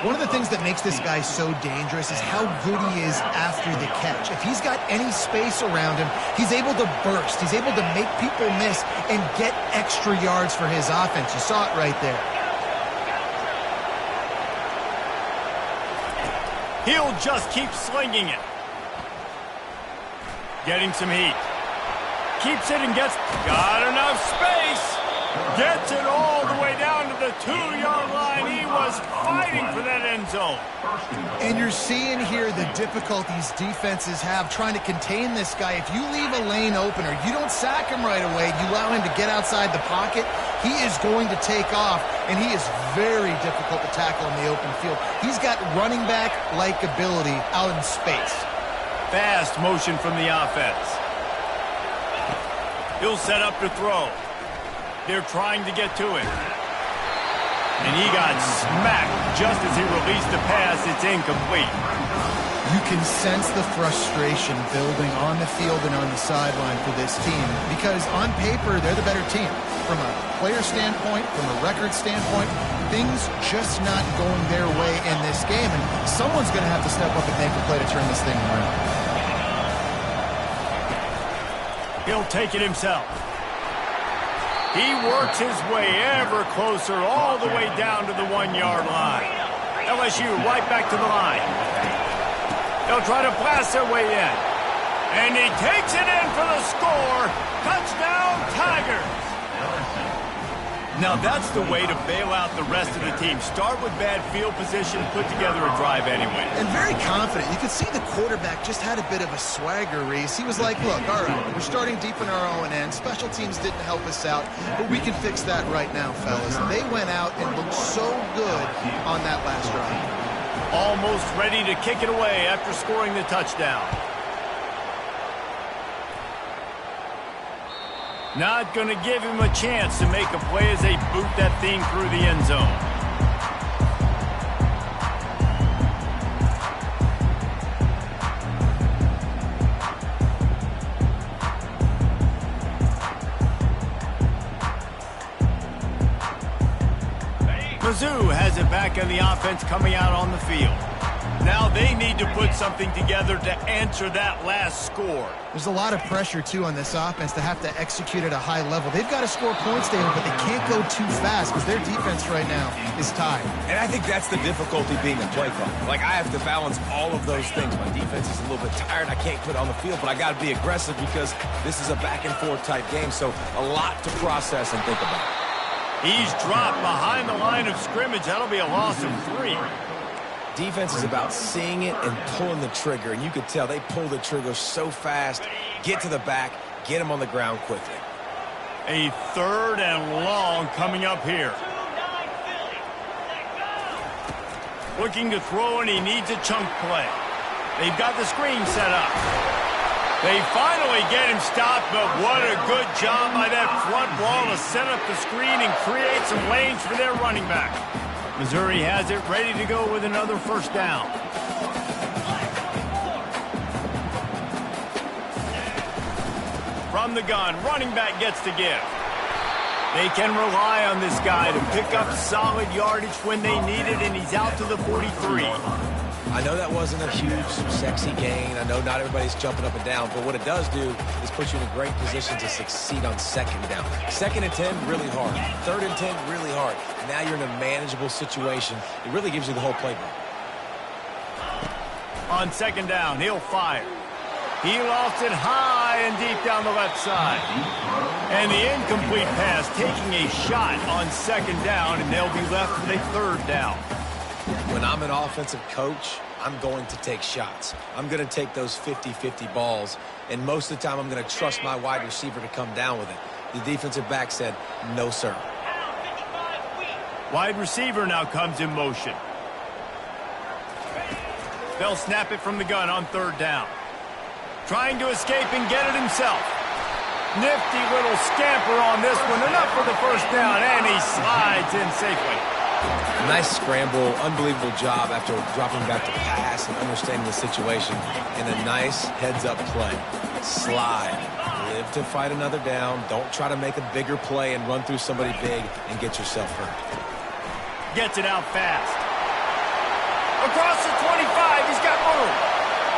One of the things that makes this guy so dangerous is how good he is after the catch. If he's got any space around him, he's able to burst. He's able to make people miss and get extra yards for his offense. You saw it right there. He'll just keep slinging it. Getting some heat. Keeps it and got enough space. Gets it all the way down to the 2-yard line. He was fighting for that end zone. And you're seeing here the difficulties defenses have trying to contain this guy. If you leave a lane open or you don't sack him right away, you allow him to get outside the pocket, he is going to take off, and he is very difficult to tackle in the open field. He's got running back-like ability out in space. Fast motion from the offense. He'll set up to throw. They're trying to get to him. And he got smacked just as he released the pass. It's incomplete. You can sense the frustration building on the field and on the sideline for this team because on paper, they're the better team. From a player standpoint, from a record standpoint, things just not going their way in this game. And someone's going to have to step up and make a play to turn this thing around. He'll take it himself. He works his way ever closer all the way down to the 1-yard line. LSU right back to the line. They'll try to blast their way in. And he takes it in for the score. Touchdown, Tigers. Now that's the way to bail out the rest of the team. Start with bad field position, put together a drive anyway. And very confident. You could see the quarterback just had a bit of a swagger, Reese. He was like, look, all right, we're starting deep in our own end. Special teams didn't help us out, but we can fix that right now, fellas. They went out and looked so good on that last drive. Almost ready to kick it away after scoring the touchdown. Not going to give him a chance to make a play as they boot that thing through the end zone. Mizzou has it back on the offense coming out on the field. Now they need to put something together to answer that last score. There's a lot of pressure, too, on this offense to have to execute at a high level. They've got to score points, David, but they can't go too fast because their defense right now is tied. And I think that's the difficulty being a play caller. Like, I have to balance all of those things. My defense is a little bit tired. I can't put it on the field, but I got to be aggressive because this is a back-and-forth type game, so a lot to process and think about. He's dropped behind the line of scrimmage. That'll be a loss of 3. Defense is about seeing it and pulling the trigger, and you could tell they pull the trigger so fast, get to the back, get him on the ground quickly. A 3rd and long coming up here. Looking to throw, and he needs a chunk play. They've got the screen set up. They finally get him stopped, but what a good job by that front wall to set up the screen and create some lanes for their running back. Missouri has it ready to go with another first down. From the gun, running back gets to give. They can rely on this guy to pick up solid yardage when they need it, and he's out to the 43. I know that wasn't a huge, sexy gain. I know not everybody's jumping up and down, but what it does do is put you in a great position to succeed on 2nd down. 2nd and 10, really hard. 3rd and 10, really hard. Now you're in a manageable situation. It really gives you the whole playbook. On 2nd down, he'll fire. He lost it high and deep down the left side. And the incomplete pass taking a shot on 2nd down, and they'll be left with a 3rd down. When I'm an offensive coach, I'm going to take shots. I'm going to take those 50-50 balls, and most of the time I'm going to trust my wide receiver to come down with it. The defensive back said, no, sir. Wide receiver now comes in motion. They'll snap it from the gun on 3rd down. Trying to escape and get it himself. Nifty little scamper on this one. Enough for the first down, and he slides in safely. Nice scramble, unbelievable job after dropping back to pass and understanding the situation, and a nice heads-up play. Slide. Live to fight another down. Don't try to make a bigger play and run through somebody big and get yourself hurt. Gets it out fast. Across the 25, he's got room.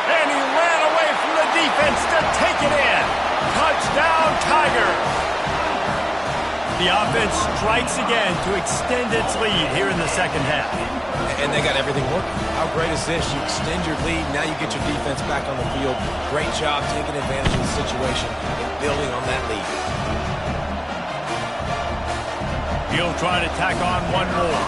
And he ran away from the defense to take it in. Touchdown, Tigers. The offense strikes again to extend its lead here in the second half. And they got everything working. How great is this? You extend your lead, now you get your defense back on the field. Great job taking advantage of the situation and building on that lead. He'll try to tack on one more.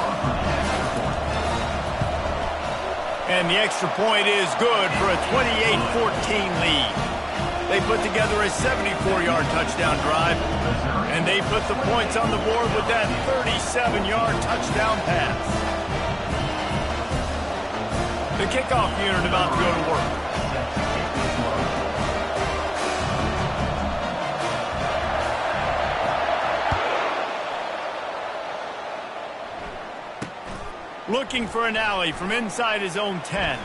And the extra point is good for a 28-14 lead. They put together a 74-yard touchdown drive, and they put the points on the board with that 37-yard touchdown pass. The kickoff unit about to go to work. Looking for an alley from inside his own 10.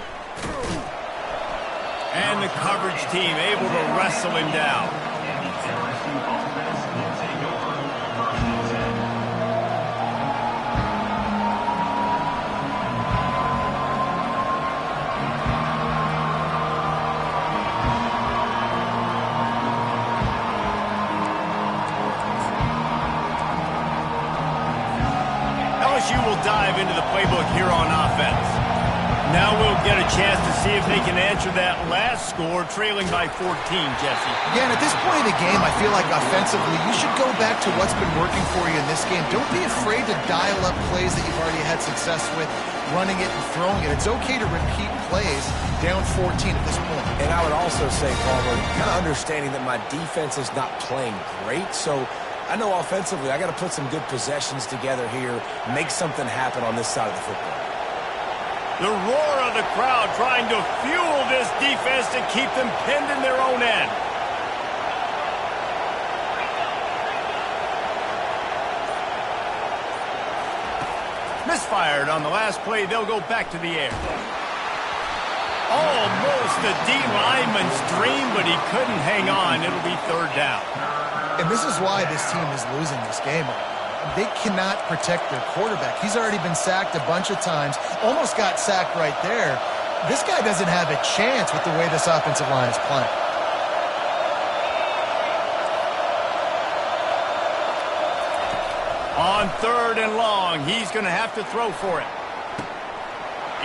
And the coverage team able to wrestle him down. LSU will dive into the playbook here on offense. Now we'll get a chance to see if they can answer that last score, trailing by 14, Jesse. Again, at this point in the game, I feel like offensively, you should go back to what's been working for you in this game. Don't be afraid to dial up plays that you've already had success with, running it and throwing it. It's okay to repeat plays down 14 at this point. And I would also say, Palmer, kind of understanding that my defense is not playing great, so I know offensively I got to put some good possessions together here, make something happen on this side of the football. The roar of the crowd trying to fuel this defense to keep them pinned in their own end. Misfired on the last play. They'll go back to the air. Almost a D-lineman's dream, but he couldn't hang on. It'll be third down. And this is why this team is losing this game. They cannot protect their quarterback. He's already been sacked a bunch of times. Almost got sacked right there. This guy doesn't have a chance with the way this offensive line is playing. On third and long, he's going to have to throw for it.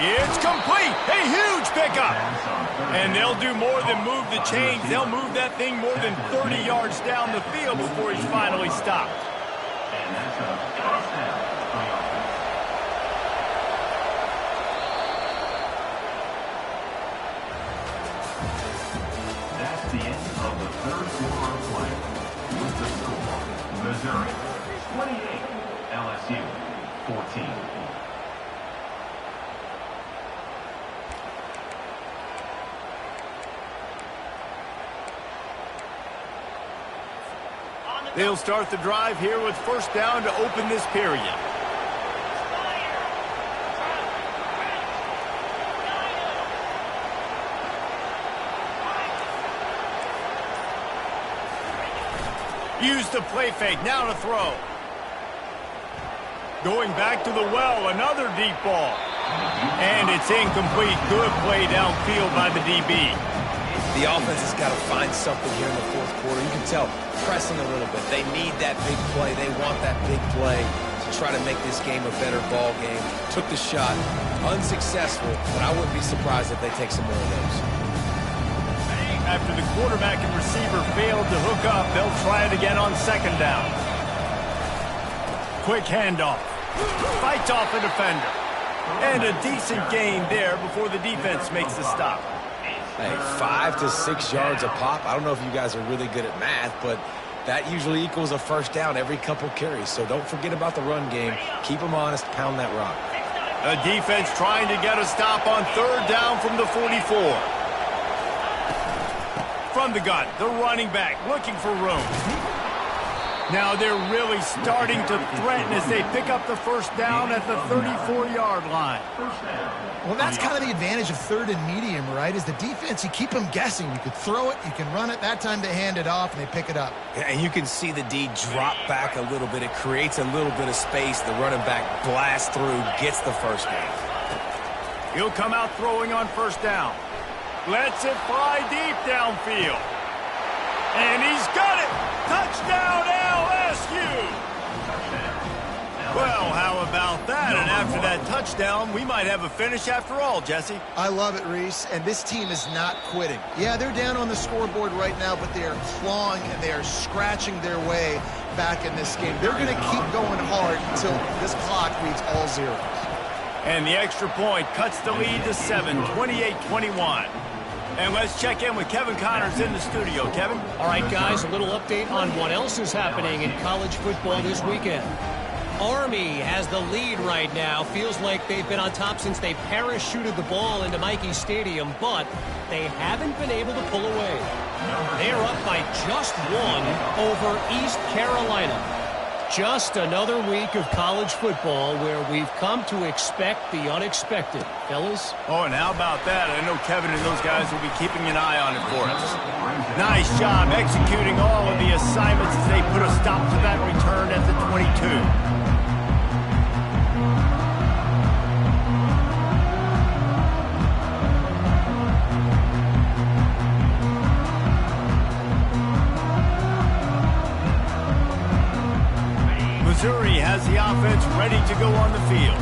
It's complete. A huge pickup. And they'll do more than move the chains. They'll move that thing more than 30 yards down the field before he's finally stopped. And that's a first down for the offense. That's the end of the third quarter of play. With the score, Missouri 28, LSU 14. They'll start the drive here with first down to open this period. Use the play fake, now to throw. Going back to the well, another deep ball. And it's incomplete. Good play downfield by the DB. The offense has got to find something here in the fourth quarter. You can tell, pressing a little bit. They need that big play. They want that big play to try to make this game a better ball game. Took the shot, unsuccessful, but I wouldn't be surprised if they take some more of those. After the quarterback and receiver failed to hook up, they'll try it again on second down. Quick handoff. Fights off a defender. And a decent gain there before the defense makes the stop. Hey, 5 to 6 yards a pop. I don't know if you guys are really good at math, but that usually equals a first down every couple carries. So don't forget about the run game. Keep them honest. Pound that rock. The defense trying to get a stop on third down from the 44. From the gun, the running back looking for room. Now they're really starting to threaten as they pick up the first down at the 34-yard line. Well, that's kind of the advantage of third and medium, right? Is the defense, you keep them guessing. You could throw it, you can run it. That time they hand it off and they pick it up. And you can see the D drop back a little bit. It creates a little bit of space. The running back blasts through, gets the first down. He'll come out throwing on first down. Lets it fly deep downfield. And he's got it! Touchdown, LSU! Well, how about that? And after that touchdown, we might have a finish after all, Jesse. I love it, Reese, and this team is not quitting. Yeah, they're down on the scoreboard right now, but they are clawing and they are scratching their way back in this game. They're going to keep going hard until this clock reads all zeros. And the extra point cuts the lead to 7, 28-21. And let's check in with Kevin Connors in the studio. Kevin? All right, guys, a little update on what else is happening in college football this weekend. Army has the lead right now. Feels like they've been on top since they parachuted the ball into Michie Stadium, but they haven't been able to pull away. They're up by just one over East Carolina. Just another week of college football where we've come to expect the unexpected. Fellas? Oh, and how about that? I know Kevin and those guys will be keeping an eye on it for us. Nice job executing all of the assignments as they put a stop to that return at the 22. Missouri has the offense ready to go on the field.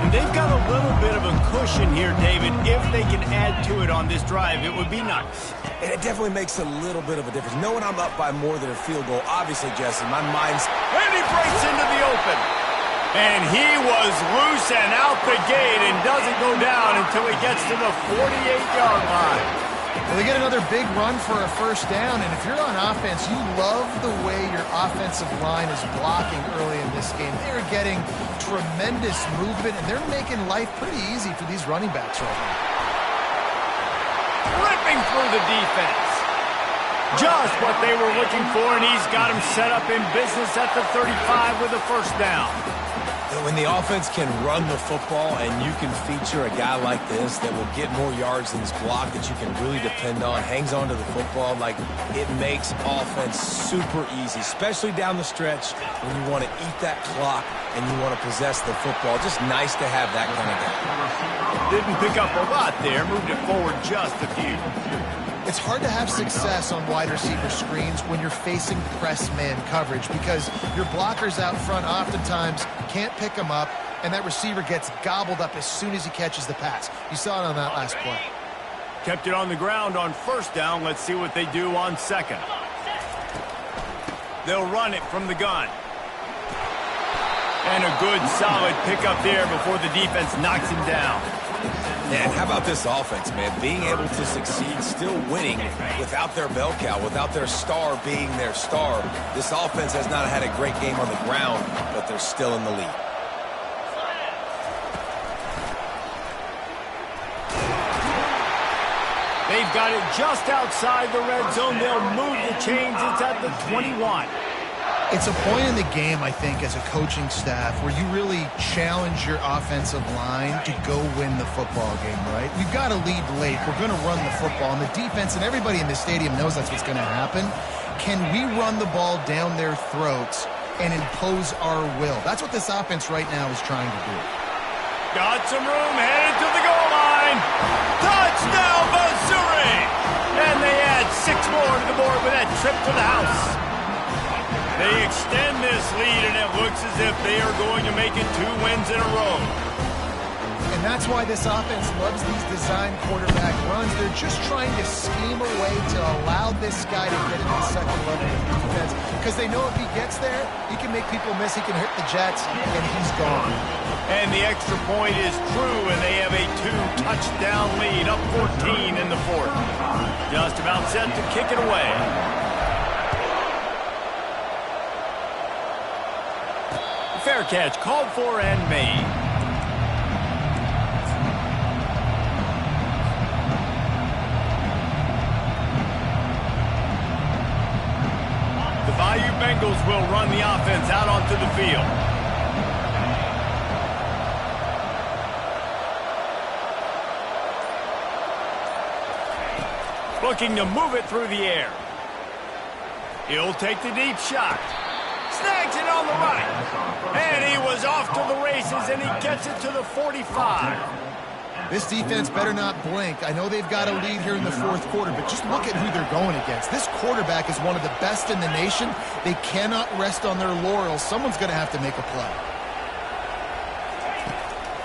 And they've got a little bit of a cushion here, David. If they can add to it on this drive, it would be nice. And it definitely makes a little bit of a difference. Knowing I'm up by more than a field goal, obviously, Jesse, my mind's... And he breaks into the open. And he was loose and out the gate and doesn't go down until he gets to the 48-yard line. Well, they get another big run for a first down, and if you're on offense, you love the way your offensive line is blocking early in this game. They're getting tremendous movement, and they're making life pretty easy for these running backs right now. Ripping through the defense. Just what they were looking for, and he's got him set up in business at the 35 with a first down. When the offense can run the football and you can feature a guy like this that will get more yards than his block that you can really depend on, hangs on to the football, like it makes offense super easy, especially down the stretch when you want to eat that clock and you want to possess the football. Just nice to have that kind of guy. Didn't pick up a lot there, moved it forward just a few. It's hard to have success on wide receiver screens when you're facing press man coverage because your blockers out front oftentimes can't pick them up, and that receiver gets gobbled up as soon as he catches the pass. You saw it on that last play. Kept it on the ground on first down. Let's see what they do on second. They'll run it from the gun. And a good solid pickup there before the defense knocks him down. And how about this offense, man? Being able to succeed, still winning without their bell cow, without their star being their star. This offense has not had a great game on the ground, but they're still in the lead. They've got it just outside the red zone. They'll move the chains. It's at the 21. It's a point in the game, I think, as a coaching staff where you really challenge your offensive line to go win the football game, right? We've got to lead late. We're going to run the football. And the defense and everybody in the stadium knows that's what's going to happen. Can we run the ball down their throats and impose our will? That's what this offense right now is trying to do. Got some room, headed to the goal line. Touchdown, Missouri! And they add 6 more to the board with that trip to the house. They extend this lead, and it looks as if they are going to make it 2 wins in a row. And that's why this offense loves these design quarterback runs. They're just trying to scheme a way to allow this guy to get into the second level of defense because they know if he gets there, he can make people miss, he can hurt the Jets, and he's gone. And the extra point is true, and they have a 2-touchdown lead, up 14 in the fourth. Just about set to kick it away. Fair catch, called for and made. The Bayou Bengals will run the offense out onto the field. Looking to move it through the air. He'll take the deep shot. Snags it on the right. And he was off to the races, and he gets it to the 45. This defense better not blink. I know they've got a lead here in the fourth quarter, but just look at who they're going against. This quarterback is one of the best in the nation. They cannot rest on their laurels. Someone's going to have to make a play.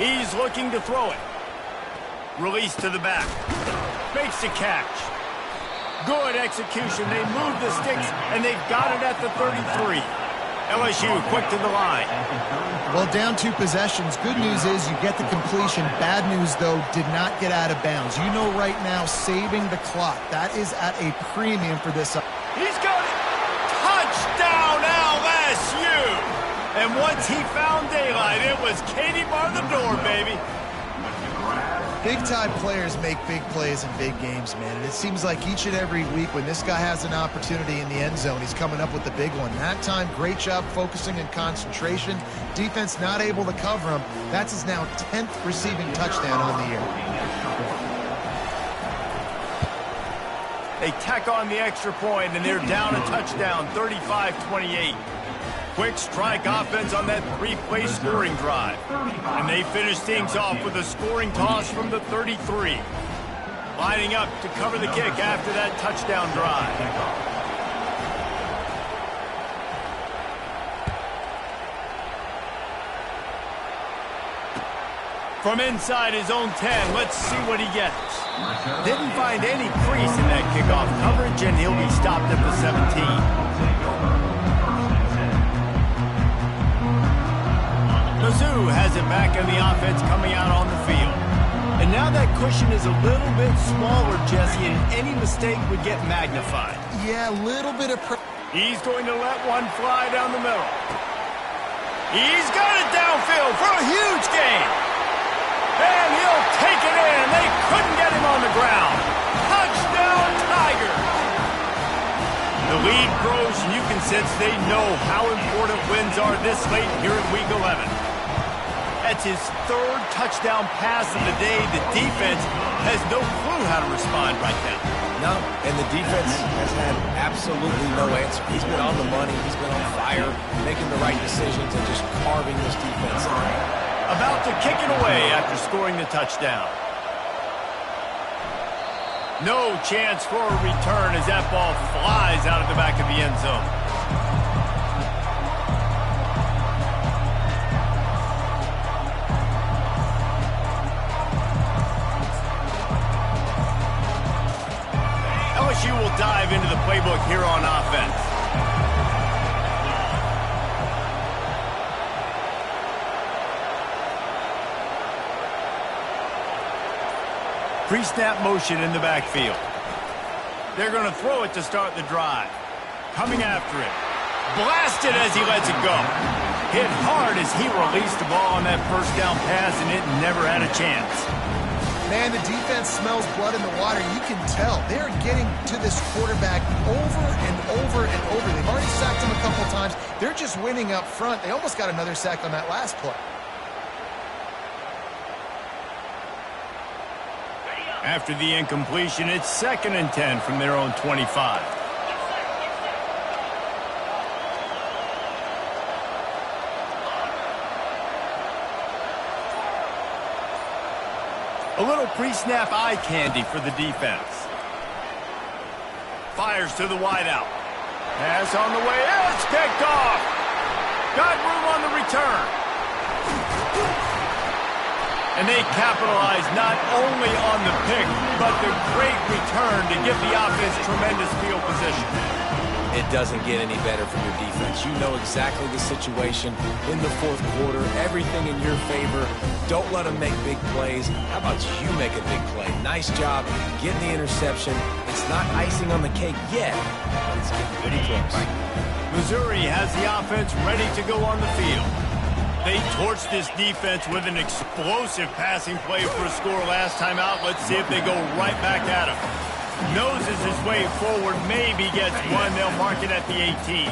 He's looking to throw it. Release to the back. Makes the catch. Good execution. They move the sticks, and they've got it at the 33. LSU quick to the line. Well, down 2 possessions. Good news is you get the completion. Bad news, though, did not get out of bounds. You know right now, saving the clock. That is at a premium for this. He's got it. Touchdown, LSU. And once he found daylight, it was Katie bar the door, baby. Big-time players make big plays in big games, man. And it seems like each and every week when this guy has an opportunity in the end zone, he's coming up with the big one. That time, great job focusing and concentration. Defense not able to cover him. That's his now 10th receiving touchdown on the year. They tack on the extra point, and they're down a touchdown, 35-28. Quick strike offense on that 3-play scoring drive. And they finish things off with a scoring toss from the 33. Lining up to cover the kick after that touchdown drive. From inside his own 10, let's see what he gets. Didn't find any crease in that kickoff coverage, and he'll be stopped at the 17. Mizzou has it back in the offense coming out on the field. And now that cushion is a little bit smaller, Jesse, and any mistake would get magnified. Yeah, a little bit of... He's going to let one fly down the middle. He's got it downfield for a huge gain. And he'll take it in. They couldn't get him on the ground. Touchdown, Tigers. The lead grows, and you can sense they know how important wins are this late here in Week 11. That's his 3rd touchdown pass of the day. The defense has no clue how to respond right now. No, and the defense has had absolutely no answer. He's been on the money. He's been on fire, making the right decisions and just carving this defense. About to kick it away after scoring the touchdown. No chance for a return as that ball flies out of the back of the end zone. LSU will dive into the playbook here on offense. Pre-snap motion in the backfield. They're going to throw it to start the drive. Coming after it. Blasted as he lets it go. Hit hard as he released the ball on that first down pass, and it never had a chance. Man, the defense smells blood in the water. You can tell. They're getting to this quarterback over and over and over. They've already sacked him a couple times. They're just winning up front. They almost got another sack on that last play. After the incompletion, it's 2nd and 10 from their own 25. A little pre-snap eye candy for the defense. Fires to the wideout. Pass on the way. It's picked off. Got room on the return. And they capitalize not only on the pick, but the great return to give the offense tremendous field position. It doesn't get any better for your defense. You know exactly the situation in the 4th quarter. Everything in your favor. Don't let them make big plays. How about you make a big play? Nice job getting the interception. It's not icing on the cake yet, but it's getting pretty close. Missouri has the offense ready to go on the field. They torched this defense with an explosive passing play for a score last time out. Let's see if they go right back at him. Noses his way forward, maybe gets one. They'll mark it at the 18.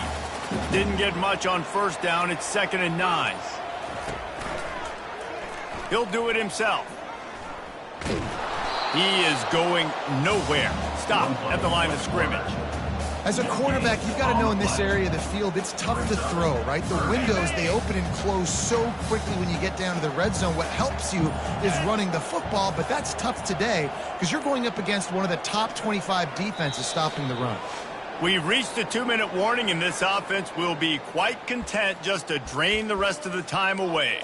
Didn't get much on first down. It's 2nd and 9. He'll do it himself. He is going nowhere. Stop at the line of scrimmage. As a quarterback, you've got to know in this area of the field, it's tough to throw, right? The windows, they open and close so quickly when you get down to the red zone. What helps you is running the football, but that's tough today because you're going up against one of the top 25 defenses stopping the run. We've reached a 2-minute warning, and this offense will be quite content just to drain the rest of the time away.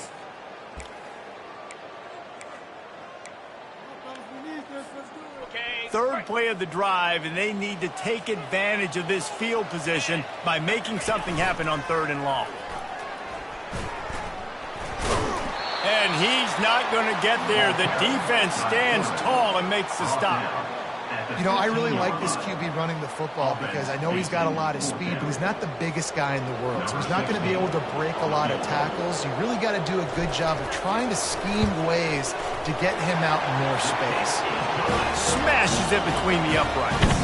Third play of the drive, and they need to take advantage of this field position by making something happen on 3rd and long. And he's not going to get there. The defense stands tall and makes the stop. You know, I really like this QB running the football because I know he's got a lot of speed, but he's not the biggest guy in the world. So he's not going to be able to break a lot of tackles. You really got to do a good job of trying to scheme ways to get him out in more space. Smashes it between the uprights.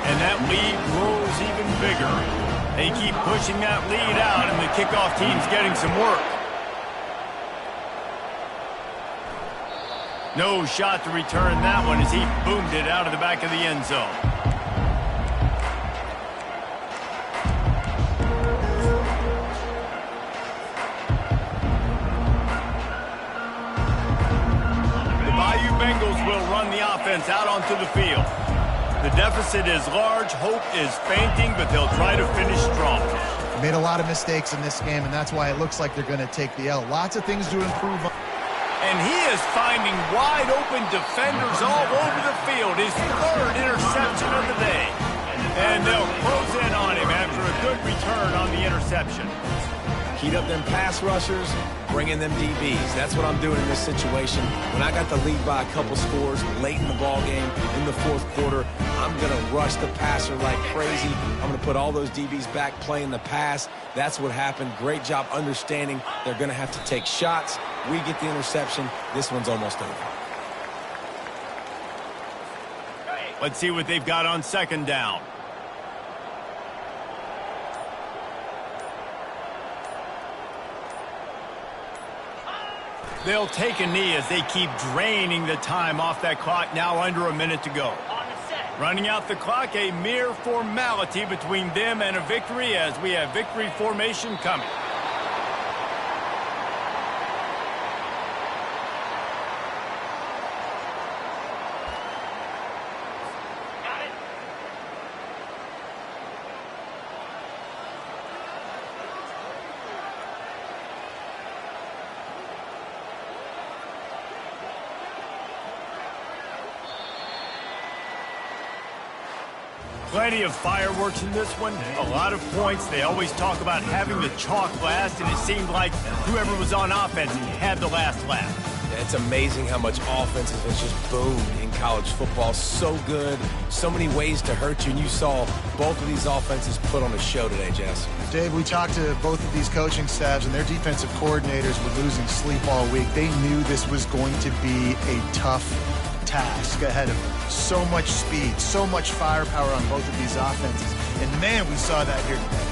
And that lead grows even bigger. They keep pushing that lead out, and the kickoff team's getting some work. No shot to return that one as he boomed it out of the back of the end zone. The Bayou Bengals will run the offense out onto the field. The deficit is large, hope is fainting, but they'll try to finish strong. Made a lot of mistakes in this game, and that's why it looks like they're going to take the L. Lots of things to improve on. And he is finding wide-open defenders all over the field. His 3rd interception of the day. And they'll close in on him after a good return on the interception. Heat up them pass rushers, bring in them DBs. That's what I'm doing in this situation. When I got the lead by a couple scores late in the ball game, in the 4th quarter, I'm going to rush the passer like crazy. I'm going to put all those DBs back playing the pass. That's what happened. Great job understanding they're going to have to take shots. We get the interception. This one's almost over. Let's see what they've got on 2nd down. They'll take a knee as they keep draining the time off that clock. Now under a minute to go. Running out the clock, a mere formality between them and a victory as we have victory formation coming. Plenty of fireworks in this one, a lot of points. They always talk about having the chalk last, and it seemed like whoever was on offense had the last laugh. It's amazing how much offense has just boomed in college football. So good, so many ways to hurt you, and you saw both of these offenses put on a show today, Jess. Dave, we talked to both of these coaching staffs, and their defensive coordinators were losing sleep all week. They knew this was going to be a tough task ahead of them. So much speed, so much firepower on both of these offenses. And man, we saw that here today.